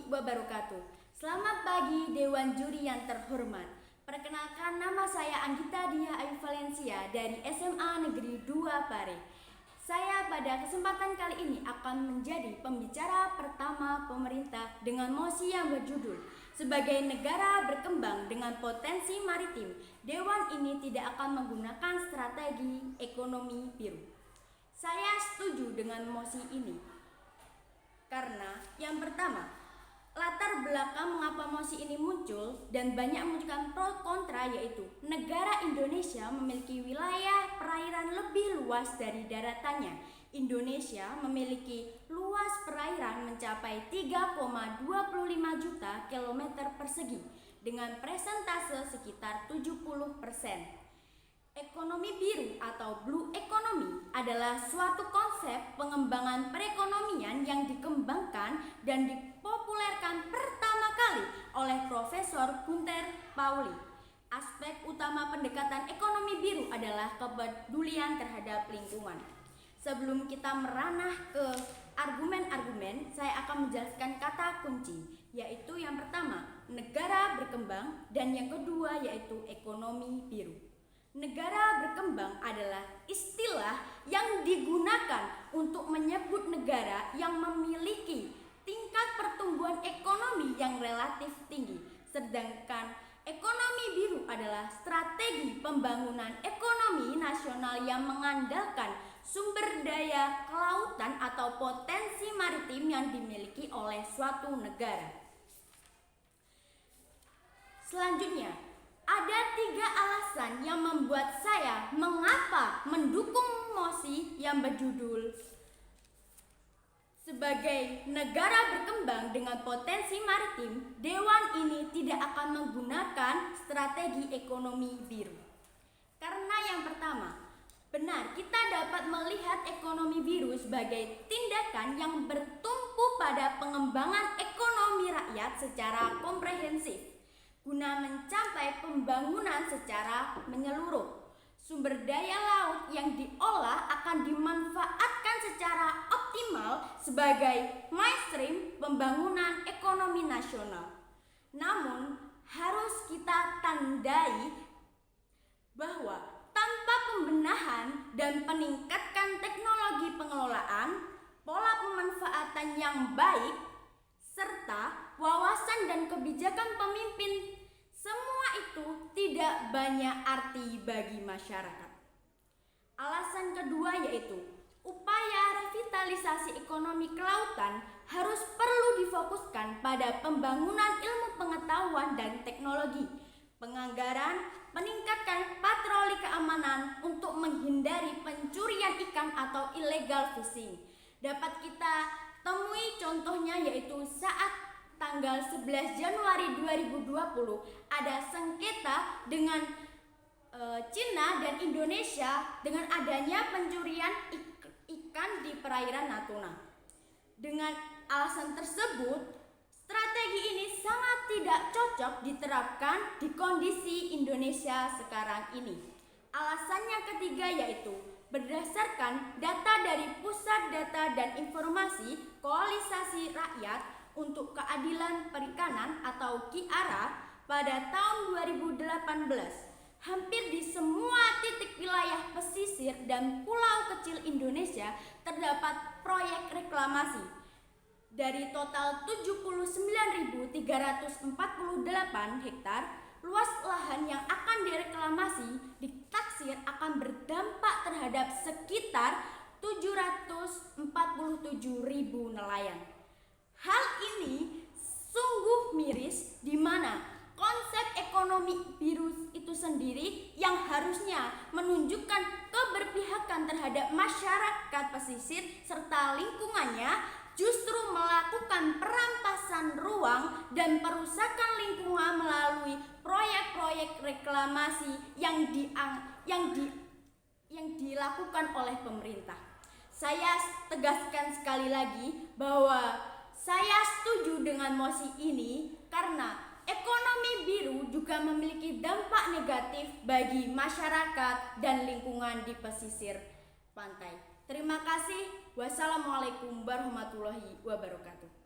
wabarakatuh. Selamat pagi Dewan Juri yang terhormat. Perkenalkan, nama saya Anggita Diah Ayu Valencia dari SMA Negeri 2 Pare. Saya pada kesempatan kali ini akan menjadi pembicara pertama pemerintah dengan mosi yang berjudul sebagai negara berkembang dengan potensi maritim, Dewan ini tidak akan menggunakan strategi ekonomi biru. Saya setuju dengan mosi ini karena yang pertama, latar belakang mengapa mosi ini muncul dan banyak menunjukkan pro kontra, yaitu negara Indonesia memiliki wilayah perairan lebih luas dari daratannya. Indonesia memiliki luas perairan mencapai 3,25 juta kilometer persegi dengan persentase sekitar 70%. Ekonomi biru atau blue economy adalah suatu konsep pengembangan perekonomian yang dikembangkan dan dipopulerkan pertama kali oleh Profesor Gunther Pauli. Aspek utama pendekatan ekonomi biru adalah kepedulian terhadap lingkungan. Sebelum kita meranah ke argumen-argumen, saya akan menjelaskan kata kunci, yaitu yang pertama, negara berkembang, dan yang kedua yaitu ekonomi biru. Negara berkembang adalah istilah yang digunakan untuk menyebut negara yang memiliki tingkat pertumbuhan ekonomi yang relatif tinggi, sedangkan ekonomi biru adalah strategi pembangunan ekonomi nasional yang mengandalkan sumber daya kelautan atau potensi maritim yang dimiliki oleh suatu negara. Selanjutnya, ada 3 alasan yang membuat saya mengapa mendukung mosi yang berjudul sebagai negara berkembang dengan potensi maritim, Dewan ini tidak akan menggunakan strategi ekonomi biru. Karena yang pertama, benar kita dapat melihat ekonomi biru sebagai tindakan yang bertumpu pada pengembangan ekonomi rakyat secara komprehensif guna mencapai pembangunan secara menyeluruh. Sumber daya laut yang diolah akan dimanfaatkan secara optimal sebagai mainstream pembangunan ekonomi nasional. Namun, harus kita tandai bahwa tanpa pembenahan dan peningkatkan teknologi pengelolaan, pola pemanfaatan yang baik, serta wawasan dan kebijakan pemimpin, semua itu tidak banyak arti bagi masyarakat. Alasan kedua yaitu upaya revitalisasi ekonomi kelautan harus perlu difokuskan pada pembangunan ilmu pengetahuan dan teknologi, penganggaran, meningkatkan patroli keamanan untuk menghindari pencurian ikan atau illegal fishing. Dapat kita temui contohnya yaitu saat tanggal 11 Januari 2020 ada sengketa dengan Cina dan Indonesia dengan adanya pencurian ikan di perairan Natuna. Dengan alasan tersebut, strategi ini sangat tidak cocok diterapkan di kondisi Indonesia sekarang ini. Alasan yang ketiga yaitu berdasarkan data dari Pusat Data dan Informasi Koalisasi Rakyat untuk Keadilan Perikanan atau KIARA pada tahun 2018, hampir di semua titik wilayah pesisir dan pulau kecil Indonesia terdapat proyek reklamasi. Dari total 79.348 hektar luas lahan yang akan direklamasi ditaksir akan berdampak terhadap sekitar 747.000 nelayan. Hal ini sungguh miris di mana konsep ekonomi biru itu sendiri yang harusnya menunjukkan keberpihakan terhadap masyarakat pesisir serta lingkungannya justru melakukan perampasan ruang dan perusakan lingkungan melalui proyek-proyek reklamasi yang dilakukan oleh pemerintah. Saya tegaskan sekali lagi bahwa saya setuju dengan mosi ini karena ekonomi biru juga memiliki dampak negatif bagi masyarakat dan lingkungan di pesisir pantai. Terima kasih. Wassalamualaikum warahmatullahi wabarakatuh.